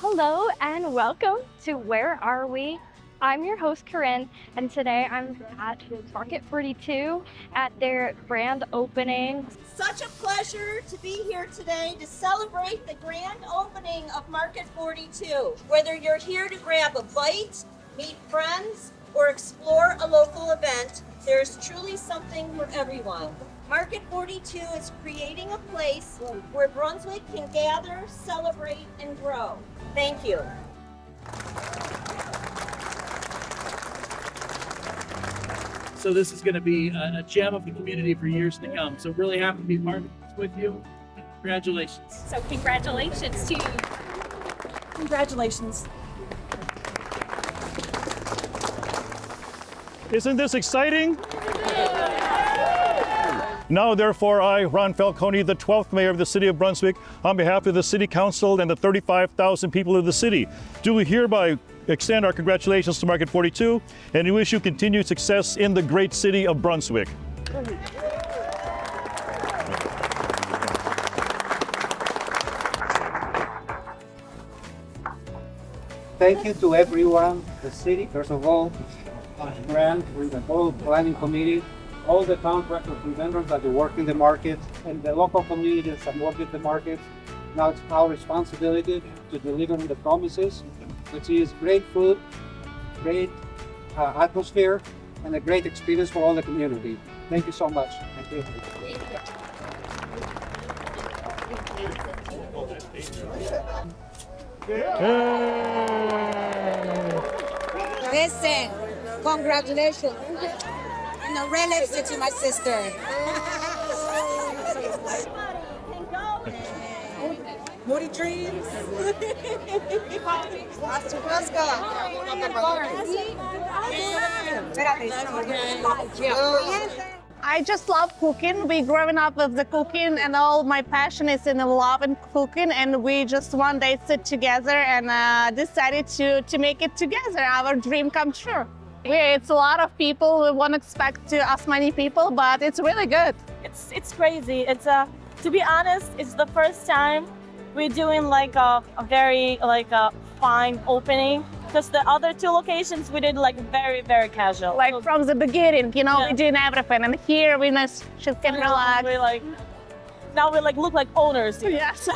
Hello and welcome to Where Are We? I'm your host Kerryn, and today I'm at Market 42 at their grand opening. Such a pleasure to be here today to celebrate the grand opening of Market 42. Whether you're here to grab a bite, meet friends, or explore a local event, there's truly something for everyone. Market 42 is creating a place where Brunswick can gather, celebrate, and grow. Thank you. So this is going to be a gem of the community for years to come. So really happy to be part of this with you. Congratulations. So congratulations to you. Congratulations. Isn't this exciting? Now, therefore, I, Ron Falcone, the 12th Mayor of the City of Brunswick, on behalf of the City Council and the 35,000 people of the city, do hereby extend our congratulations to Market 42, and we wish you continued success in the great city of Brunswick. Thank you to everyone, the city, first of all, Grant, with the whole planning committee, all the contractors and vendors that work in the market, and the local communities that work in the market. Now it's our responsibility to deliver on the promises, which is great food, great atmosphere, and a great experience for all the community. Thank you so much. Thank you. Listen, congratulations. And a relative to my sister. Moody dreams. I just love cooking. We growing up with the cooking, and all my passion is in the love and cooking. And we just one day sit together and decided to make it together. Our dream come true. It's a lot of people. We won't expect us many people, but it's really good. It's crazy. It's to be honest, it's the first time we're doing like a very fine opening. Because the other two locations we did like very, very casual. Like from the beginning, Yeah. we're doing everything, and here we just can relax. Now we look like owners. Yes.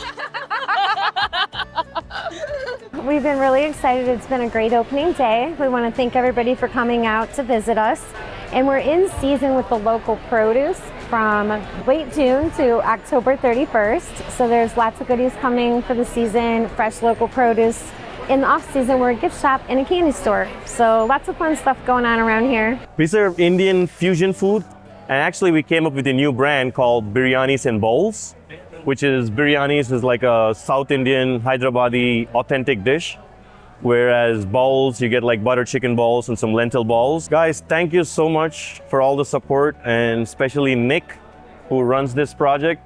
We've been really excited. It's been a great opening day. We want to thank everybody for coming out to visit us. And we're in season with the local produce from late June to October 31st. So there's lots of goodies coming for the season, fresh local produce. In the off-season, we're a gift shop and a candy store. So lots of fun stuff going on around here. We serve Indian fusion food, and actually we came up with a new brand called Biryanis and Bowls, which is biryanis is like a South Indian Hyderabadi authentic dish, whereas bowls, you get like butter chicken balls and some lentil balls. Guys, thank you so much for all the support, and especially Nick, who runs this project.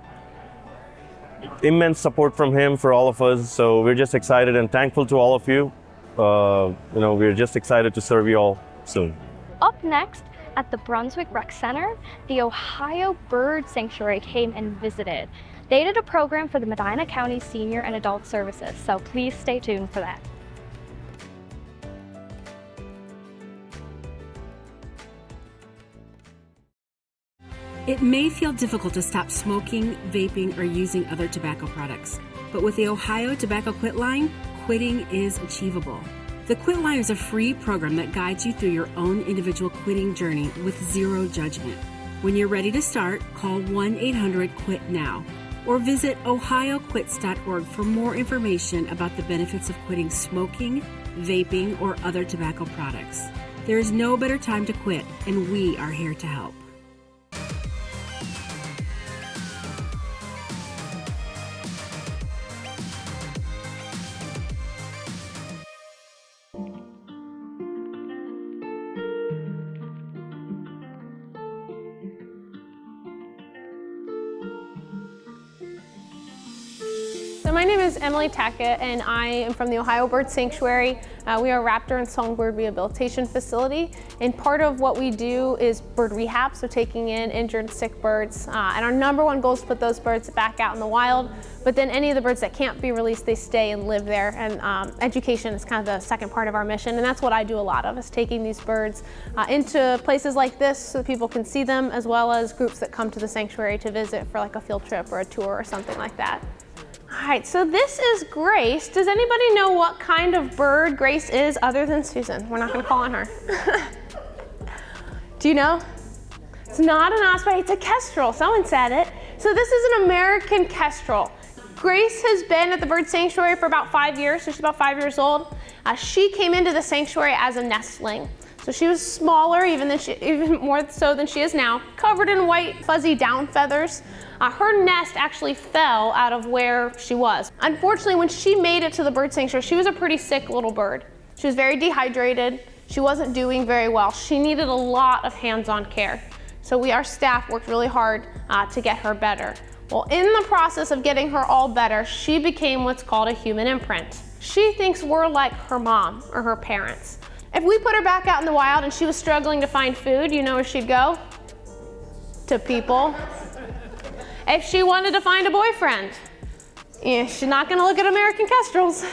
Immense support from him for all of us, so we're just excited and thankful to all of you. We're just excited to serve you all soon. Up next, at the Brunswick Rec Center, the Ohio Bird Sanctuary came and visited. They did a program for the Medina County Senior and Adult Services, so please stay tuned for that. It may feel difficult to stop smoking, vaping, or using other tobacco products, but with the Ohio Tobacco Quit Line, quitting is achievable. The Quit Line is a free program that guides you through your own individual quitting journey with zero judgment. When you're ready to start, call 1-800-QUIT-NOW or visit ohioquits.org for more information about the benefits of quitting smoking, vaping, or other tobacco products. There is no better time to quit, and we are here to help. So my My name is Emily Tackett, and I am from the Ohio Bird Sanctuary. We are a raptor and songbird rehabilitation facility, and part of what we do is bird rehab, so taking in injured, sick birds. And our number one goal is to put those birds back out in the wild, but then any of the birds that can't be released, they stay and live there. And education is kind of the second part of our mission, and that's what I do a lot of, is taking these birds into places like this so that people can see them, as well as groups that come to the sanctuary to visit for like a field trip or a tour or something like that. All right, so this is Grace. Does anybody know what kind of bird Grace is other than Susan? We're not gonna call on her. Do you know? It's not an osprey, it's a kestrel. Someone said it. So this is an American kestrel. Grace has been at the bird sanctuary for about 5 years, so she's about 5 years old. She came into the sanctuary as a nestling. So she was smaller, even more so than she is now, covered in white fuzzy down feathers. Her nest actually fell out of where she was. Unfortunately, when she made it to the bird sanctuary, she was a pretty sick little bird. She was very dehydrated. She wasn't doing very well. She needed a lot of hands-on care. So our staff worked really hard to get her better. Well, in the process of getting her all better, she became what's called a human imprint. She thinks we're like her mom or her parents. If we put her back out in the wild and she was struggling to find food, you know where she'd go? To people. If she wanted to find a boyfriend, she's not gonna look at American kestrels.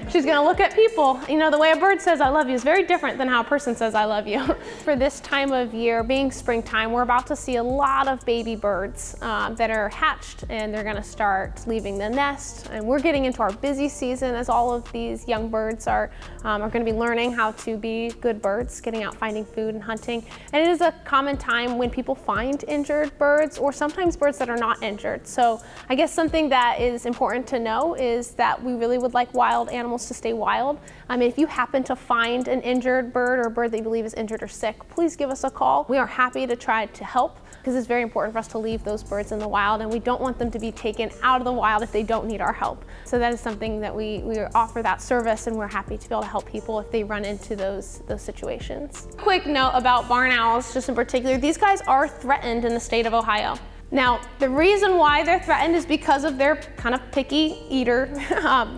She's gonna look at people. You know, the way a bird says I love you is very different than how a person says I love you. For this time of year, being springtime, we're about to see a lot of baby birds that are hatched, and they're gonna start leaving the nest. And we're getting into our busy season as all of these young birds are gonna be learning how to be good birds, getting out finding food and hunting. And it is a common time when people find injured birds, or sometimes birds that are not injured. So I guess something that is important to know is that we really would like wild animals to stay wild. If you happen to find an injured bird or a bird that you believe is injured or sick, please give us a call. We are happy to try to help, because it's very important for us to leave those birds in the wild, and we don't want them to be taken out of the wild if they don't need our help. So that is something that we offer that service, and we're happy to be able to help people if they run into those situations. Quick note about barn owls, just in particular, these guys are threatened in the state of Ohio. Now, the reason why they're threatened is because of their kind of picky eater,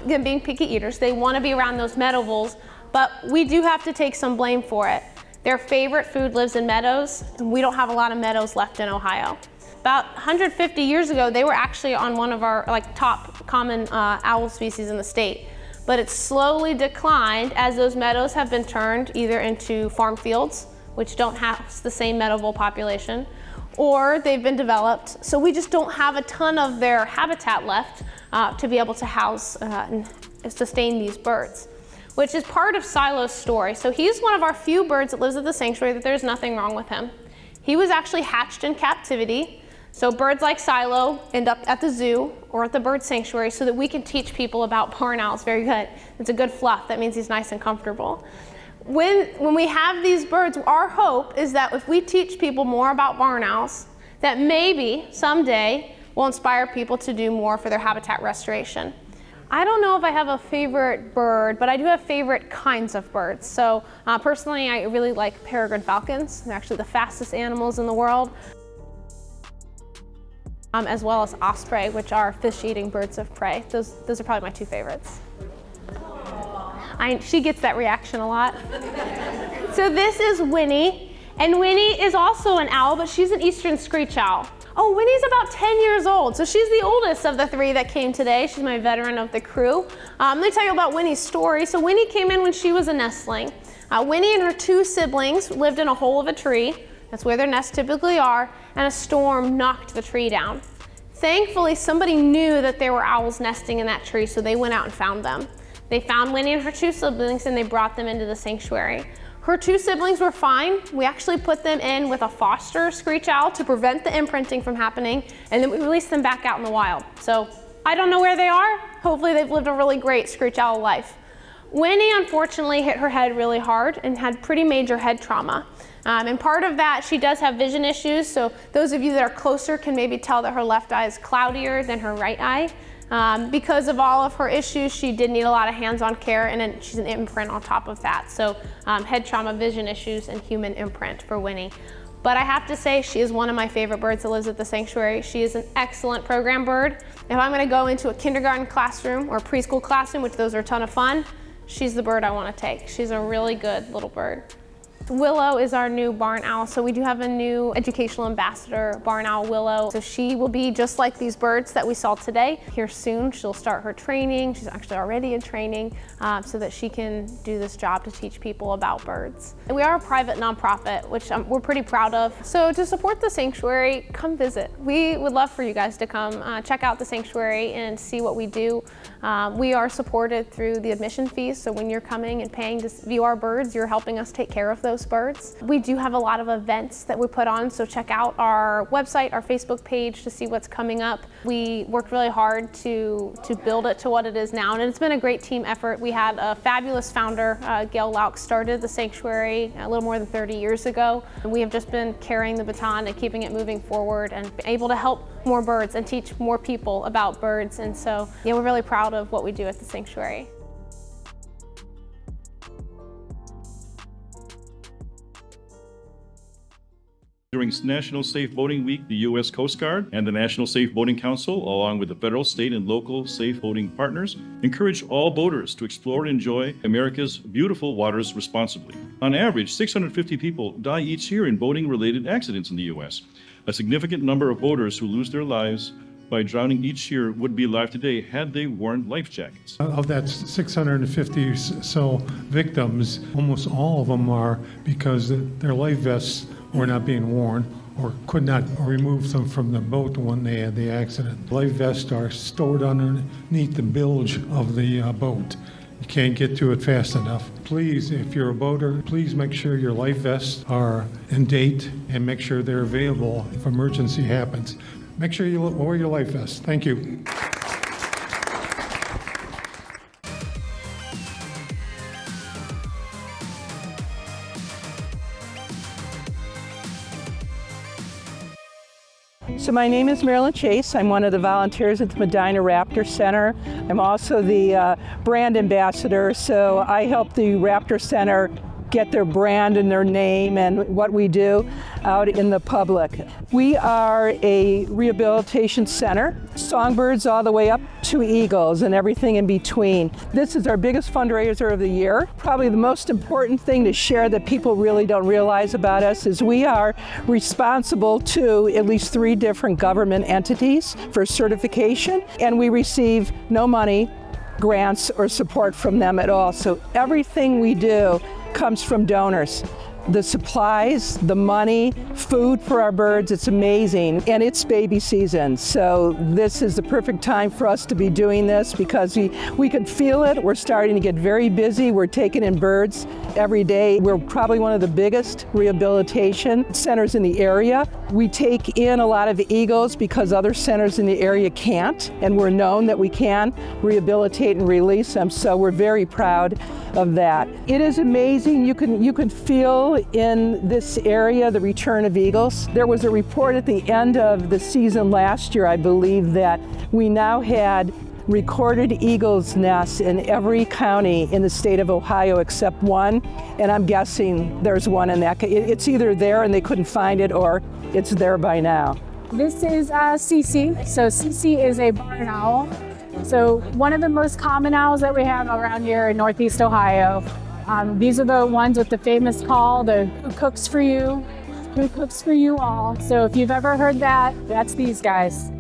being picky eaters. They want to be around those meadow voles, but we do have to take some blame for it. Their favorite food lives in meadows, and we don't have a lot of meadows left in Ohio. About 150 years ago, they were actually on one of our top common owl species in the state. But it's slowly declined as those meadows have been turned either into farm fields, which don't have the same meadow vole population, or they've been developed. So we just don't have a ton of their habitat left to be able to house and sustain these birds, which is part of Silo's story. So he's one of our few birds that lives at the sanctuary that there's nothing wrong with him. He was actually hatched in captivity. So birds like Silo end up at the zoo or at the bird sanctuary so that we can teach people about barn owls. Very good. It's a good fluff. That means he's nice and comfortable. When we have these birds, our hope is that if we teach people more about barn owls, that maybe someday will inspire people to do more for their habitat restoration. I don't know if I have a favorite bird, but I do have favorite kinds of birds. So personally, I really like peregrine falcons. They're actually the fastest animals in the world. As well as osprey, which are fish-eating birds of prey. Those are probably my two favorites. She gets that reaction a lot. So this is Winnie, and Winnie is also an owl, but she's an eastern screech owl. Oh, Winnie's about 10 years old, so she's the oldest of the three that came today. She's my veteran of the crew. Let me tell you about Winnie's story. So Winnie came in when she was a nestling. Winnie and her two siblings lived in a hole of a tree. That's where their nests typically are, and a storm knocked the tree down. Thankfully, somebody knew that there were owls nesting in that tree, so they went out and found them. They found Winnie and her two siblings, and they brought them into the sanctuary. Her two siblings were fine. We actually put them in with a foster screech owl to prevent the imprinting from happening, and then we released them back out in the wild. So I don't know where they are. Hopefully they've lived a really great screech owl life. Winnie unfortunately hit her head really hard and had pretty major head trauma. And part of that, she does have vision issues, so those of you that are closer can maybe tell that her left eye is cloudier than her right eye. Because of all of her issues, she did need a lot of hands-on care, and then she's an imprint on top of that. So head trauma, vision issues, and human imprint for Winnie. But I have to say, she is one of my favorite birds that lives at the sanctuary. She is an excellent program bird. If I'm gonna go into a kindergarten classroom or preschool classroom, which those are a ton of fun, she's the bird I wanna take. She's a really good little bird. Willow is our new barn owl. So we do have a new educational ambassador, barn owl Willow. So she will be just like these birds that we saw today. Here soon, she'll start her training. She's actually already in training so that she can do this job to teach people about birds. And we are a private nonprofit, which we're pretty proud of. So to support the sanctuary, come visit. We would love for you guys to come check out the sanctuary and see what we do. We are supported through the admission fees. So when you're coming and paying to view our birds, you're helping us take care of those birds. We do have a lot of events that we put on, so check out our website, our Facebook page to see what's coming up. We worked really hard to build it to what it is now, and it's been a great team effort. We had a fabulous founder, Gail Lauk, started the sanctuary a little more than 30 years ago. And we have just been carrying the baton and keeping it moving forward and able to help more birds and teach more people about birds. And so, yeah, we're really proud of what we do at the sanctuary. During National Safe Boating Week, the U.S. Coast Guard and the National Safe Boating Council, along with the federal, state, and local safe boating partners, encourage all boaters to explore and enjoy America's beautiful waters responsibly. On average, 650 people die each year in boating-related accidents in the U.S. A significant number of boaters who lose their lives by drowning each year would be alive today had they worn life jackets. Of that 650 so victims, almost all of them are because their life vests were not being worn or could not remove them from the boat when they had the accident. Life vests are stored underneath the bilge of the boat. You can't get to it fast enough. Please, if you're a boater, please make sure your life vests are in date and make sure they're available if emergency happens. Make sure you wear your life vest. Thank you. So my name is Marilyn Chase. I'm one of the volunteers at the Medina Raptor Center. I'm also the brand ambassador, so I help the Raptor Center get their brand and their name and what we do out in the public. We are a rehabilitation center, songbirds all the way up to eagles and everything in between. This is our biggest fundraiser of the year. Probably the most important thing to share that people really don't realize about us is we are responsible to at least 3 different government entities for certification, and we receive no money, grants, or support from them at all. So everything we do comes from donors. The supplies, the money, food for our birds, it's amazing. And it's baby season, so this is the perfect time for us to be doing this because we can feel it. We're starting to get very busy. We're taking in birds every day. We're probably one of the biggest rehabilitation centers in the area. We take in a lot of eagles because other centers in the area can't, and we're known that we can rehabilitate and release them, so we're very proud of that. It is amazing. You can feel in this area the return of eagles. There was a report at the end of the season last year, I believe, that we now had recorded eagles' nests in every county in the state of Ohio except one, and I'm guessing there's one in that. It's either there and they couldn't find it, or it's there by now. This is Cece. So Cece is a barn owl. So one of the most common owls that we have around here in Northeast Ohio. These are the ones with the famous call, the "Who cooks for you? Who cooks for you all?" So if you've ever heard that, that's these guys.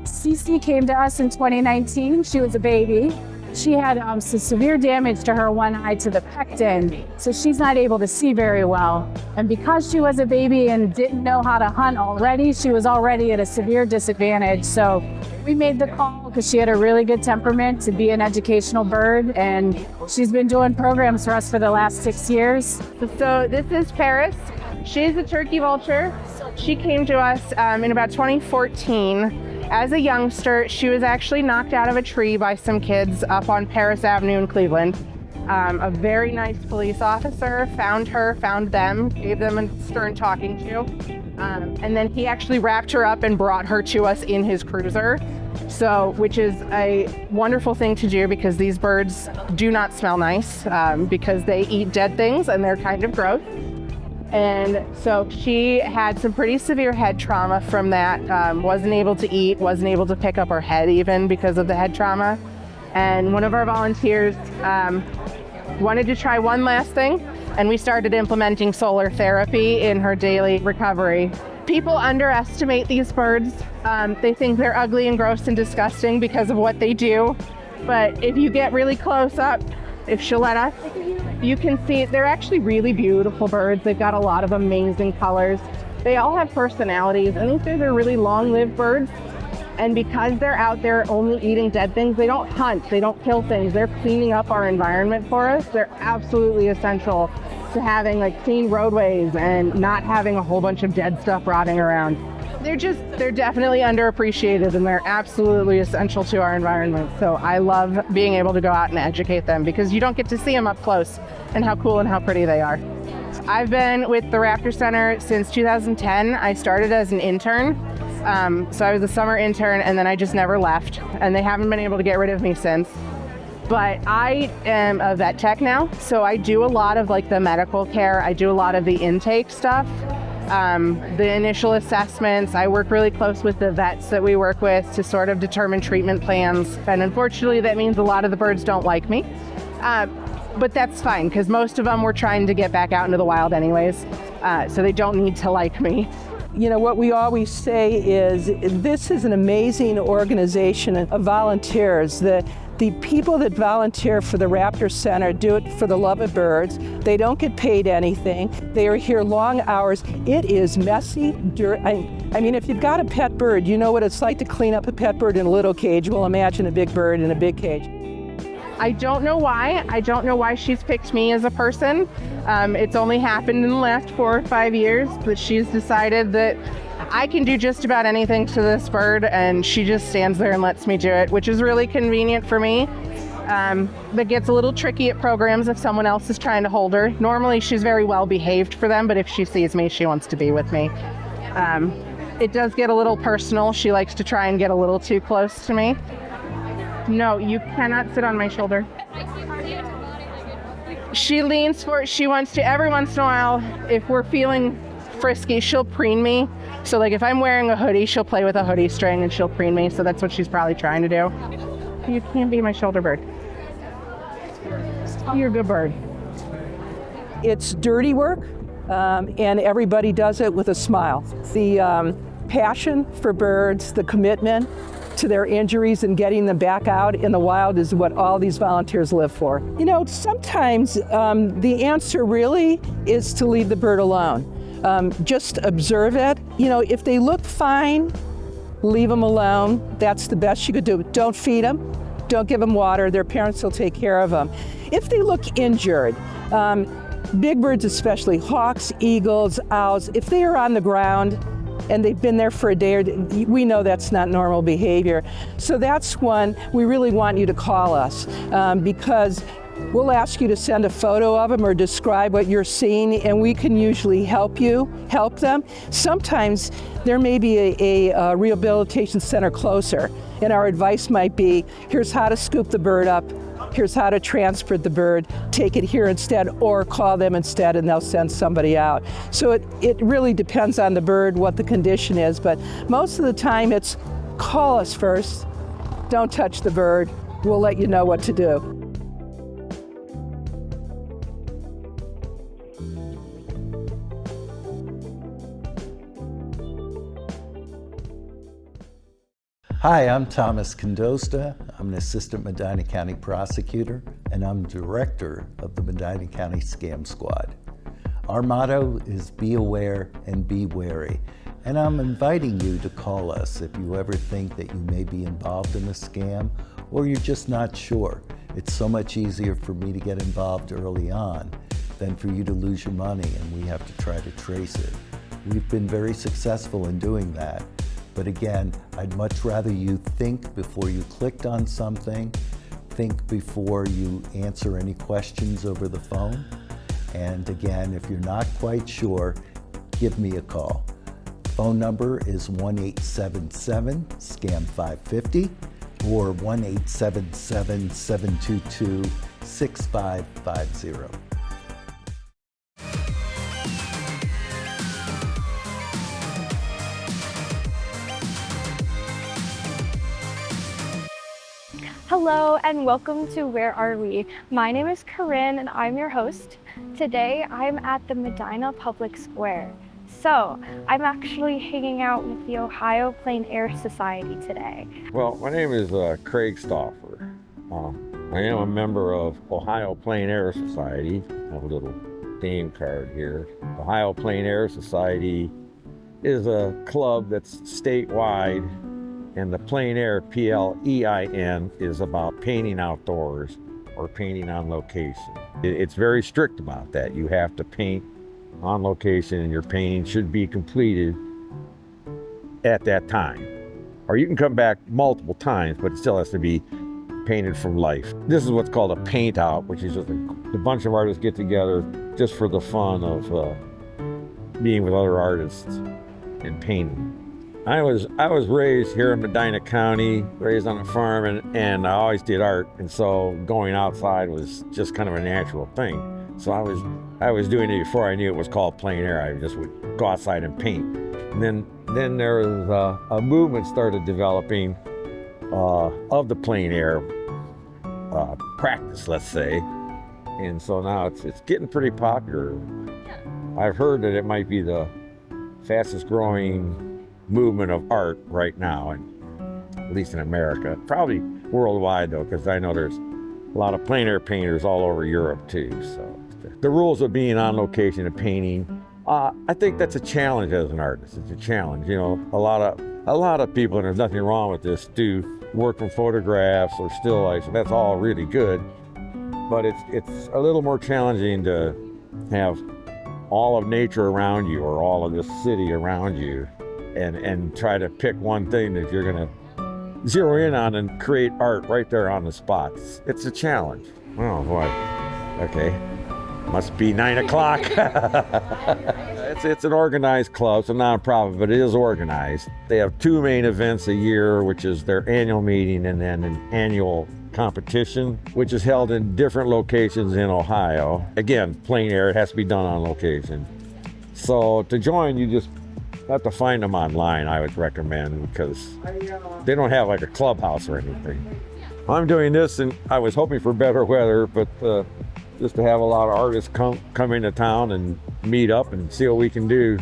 Cece came to us in 2019. She was a baby. She had some severe damage to her one eye to the pecten, so she's not able to see very well. And because she was a baby and didn't know how to hunt already, she was already at a severe disadvantage. So we made the call because she had a really good temperament to be an educational bird, and she's been doing programs for us for the last 6 years. So this is Paris. She's a turkey vulture. She came to us in about 2014. As a youngster, she was actually knocked out of a tree by some kids up on Paris Avenue in Cleveland. A very nice police officer found her, found them, gave them a stern talking to, and then he actually wrapped her up and brought her to us in his cruiser. So, which is a wonderful thing to do because these birds do not smell nice because they eat dead things and they're kind of gross. And so she had some pretty severe head trauma from that. Wasn't able to eat, wasn't able to pick up her head even because of the head trauma. And one of our volunteers wanted to try one last thing, and we started implementing solar therapy in her daily recovery. People underestimate these birds. They think they're ugly and gross and disgusting because of what they do. But if you get really close up, if she'll let us, you can see they're actually really beautiful birds. They've got a lot of amazing colors. They all have personalities, and these are really long-lived birds. And because they're out there only eating dead things, they don't hunt, they don't kill things. They're cleaning up our environment for us. They're absolutely essential to having like clean roadways and not having a whole bunch of dead stuff rotting around. They're definitely underappreciated, and they're absolutely essential to our environment. So I love being able to go out and educate them because you don't get to see them up close and how cool and how pretty they are. I've been with the Raptor Center since 2010. I started as an intern. So I was a summer intern, and then I just never left, and they haven't been able to get rid of me since. But I am a vet tech now, so I do a lot of like the medical care. I do a lot of the intake stuff, the initial assessments. I work really close with the vets that we work with to sort of determine treatment plans. And unfortunately, that means a lot of the birds don't like me. But that's fine, because most of them were trying to get back out into the wild anyways, so they don't need to like me. You know, what we always say is this is an amazing organization of volunteers. The people that volunteer for the Raptor Center do it for the love of birds. They don't get paid anything. They are here long hours. It is messy. I mean, if you've got a pet bird, you know what it's like to clean up a pet bird in a little cage. Well, imagine a big bird in a big cage. I don't know why. I don't know why she's picked me as a person. It's only happened in the last 4 or 5 years that she's decided that I can do just about anything to this bird, and she just stands there and lets me do it, which is really convenient for me. That gets a little tricky at programs if someone else is trying to hold her. Normally she's very well behaved for them, but if she sees me, she wants to be with me. It does get a little personal. She likes to try and get a little too close to me. No, you cannot sit on my shoulder. She leans for it. She wants to, every once in a while, if we're feeling frisky, she'll preen me. So like if I'm wearing a hoodie, she'll play with a hoodie string and she'll preen me. So that's what she's probably trying to do. You can't be my shoulder bird. You're a good bird. It's dirty work, and everybody does it with a smile. The passion for birds, the commitment to their injuries and getting them back out in the wild is what all these volunteers live for. You know, sometimes the answer really is to leave the bird alone. Just observe it. You know, if they look fine, leave them alone. That's the best you could do. Don't feed them. Don't give them water. Their parents will take care of them. If they look injured, big birds especially, hawks, eagles, owls, if they are on the ground and they've been there for a day, we know that's not normal behavior. So that's one we really want you to call us because we'll ask you to send a photo of them or describe what you're seeing, and we can usually help them. Sometimes there may be a rehabilitation center closer, and our advice might be, here's how to scoop the bird up, here's how to transport the bird, take it here instead, or call them instead and they'll send somebody out. So it really depends on the bird, what the condition is, but most of the time it's call us first, don't touch the bird, we'll let you know what to do. Hi, I'm Thomas Condosta. I'm an assistant Medina County prosecutor, and I'm director of the Medina County Scam Squad. Our motto is be aware and be wary, and I'm inviting you to call us if you ever think that you may be involved in a scam or you're just not sure. It's so much easier for me to get involved early on than for you to lose your money and we have to try to trace it. We've been very successful in doing that. But again, I'd much rather you think before you clicked on something, think before you answer any questions over the phone. And again, if you're not quite sure, give me a call. Phone number is 1-877-SCAM-550 or 1-877-722-6550. Hello and welcome to Where Are We? My name is Kerryn and I'm your host. Today I'm at the Medina Public Square. So I'm actually hanging out with the Ohio Plein Air Society today. Well, my name is Craig Stauffer. I am a member of Ohio Plein Air Society. I have a little name card here. Ohio Plein Air Society is a club that's statewide, and the plein air, P-L-E-I-N, is about painting outdoors or painting on location. It's very strict about that. You have to paint on location, and your painting should be completed at that time. Or you can come back multiple times, but it still has to be painted from life. This is what's called a paint out, which is just a bunch of artists get together just for the fun of being with other artists and painting. I was raised here in Medina County, raised on a farm, and I always did art, and so going outside was just kind of a natural thing. So I was doing it before I knew it was called plein air. I just would go outside and paint. And then there was a movement started developing of the plein air practice, let's say, and so now it's getting pretty popular. I've heard that it might be the fastest growing movement of art right now, and at least in America, probably worldwide though, because I know there's a lot of plein air painters all over Europe too. So the rules of being on location and painting, I think that's a challenge as an artist. It's a challenge. You know, a lot of people, and there's nothing wrong with this, do work from photographs or still life, and that's all really good. But it's a little more challenging to have all of nature around you or all of this city around you and try to pick one thing that you're gonna zero in on and create art right there on the spot. It's a challenge. Oh boy, okay. Must be 9 o'clock. It's an organized club, it's a nonprofit, but it is organized. They have 2 main events a year, which is their annual meeting and then an annual competition, which is held in different locations in Ohio. Again, plein air, it has to be done on location. So to join, you just have to find them online, I would recommend, because they don't have like a clubhouse or anything. I'm doing this, and I was hoping for better weather, but just to have a lot of artists come into town and meet up and see what we can do.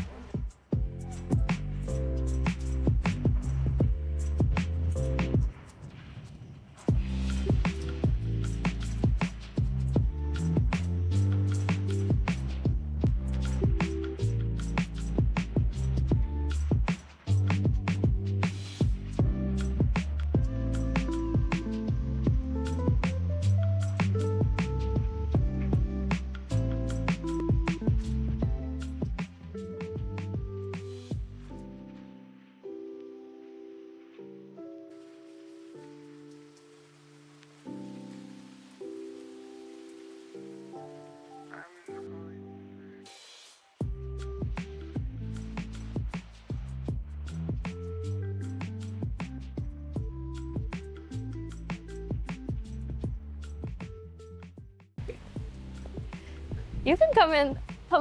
You can come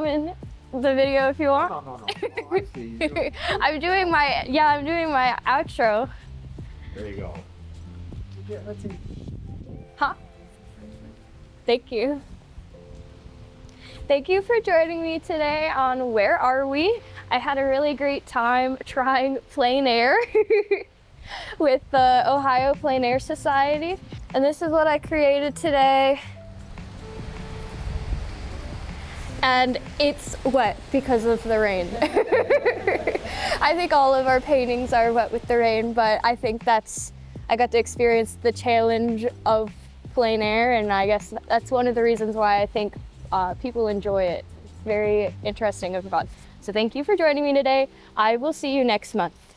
in the video if you want. No. I see you. I'm doing my outro. There you go. Yeah, let's see. Huh? Thank you. Thank you for joining me today on Where Are We? I had a really great time trying plein air with the Ohio Plein Air Society. And this is what I created today. And it's wet because of the rain. I think all of our paintings are wet with the rain, but I think I got to experience the challenge of plein air, and I guess that's one of the reasons why I think people enjoy it. It's very interesting and fun. So thank you for joining me today. I will see you next month.